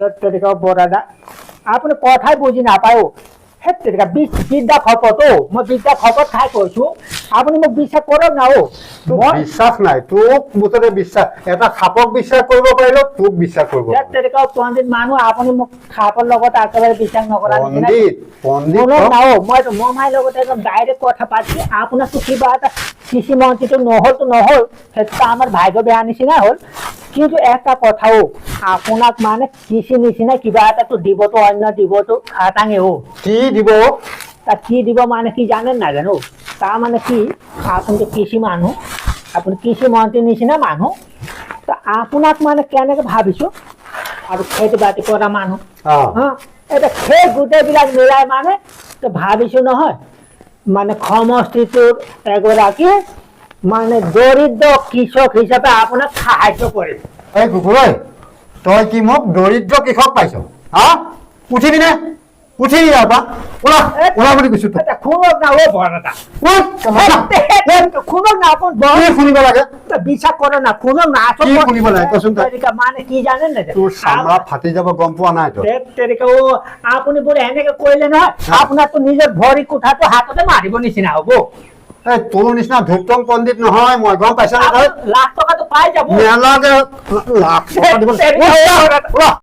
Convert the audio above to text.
তেৰিকা বৰাদা আপুনি কথাই বুজি নাপায় হে তেৰিকা বিদ্যা খপত মই বিদ্যা খপত খাই কৈছো আপুনি মোক বিশ্বাস কৰক না বিশ্বাস নাই তোক মুঠতে বিশ্বাস এটা খাপক বিশ্বাস কৰিব পাৰিলে তোক বিশ্বাস কৰিব তেৰিকা পণ্ডিত মানুহ আপুনি মোক খাপৰ লগত একেবাৰে বিশ্বাস নকৰা পণ্ডিত মই মমাইৰ লগত একদম ডাইৰেক্ট কথা পাতিছো আপোনাকতো কিবা এটা কৃষি মন্ত্ৰীটো নহল সেইটো আমাৰ ভাগ্য বেয়া নিচিনা হ'ল কিন্তু এটা কথাও আপোনাক মানে কৃষি নিচিনা কিবা এটাতো দিবতো অন্য দিবতো খাটাঙে কি দিব তা কি দিব মানে কি জানেন নাজানো তা মানে কি আপুনি তো কৃষি মানুহ আপুনি কৃষি মন্ত্ৰী নিচিনা মানুহ তো আপোনাক মানে কেনেকে ভাবিছো আৰু খেতি বাতি কৰা মানুহ এটা সেই গোটেইবিলাক মিলাই মানে তো ভাবিছো নহয় মানে সমষ্টিটোৰ এগৰাকী মানে দৰিদ্ৰ কৃষক হিচাপে আপোনাক সাহায্য কৰিম এই কুকুৰৈ তই কি মোক দৰিদ্ৰ কৃষক পাইছ উঠিবি নে উঠিবি ইয়াৰ পৰা ওলা বুলি কৈছো শুনক না বৰতা শুনক না আপোন শুনিব লাগে বিশ্বাস কৰে না শুনক না শুনিব লাগে কচোন মানে কি জানেন না তোৰ চামৰা ফাটি যাব গম পোৱা নাই তই তেৰিকা আপুনি বোলে এনেকে কৰিলে নহয় আপোনাৰতো নিজৰ ভৰি কোঠাটো হাততে মাৰিব নিচিনা হ'ব তোৰ নিচিনা ধূপটং পণ্ডিত নহয় মই গম পাইছা লাখ টকাটো পাই যাব নেলাগে লাখ টকা দিব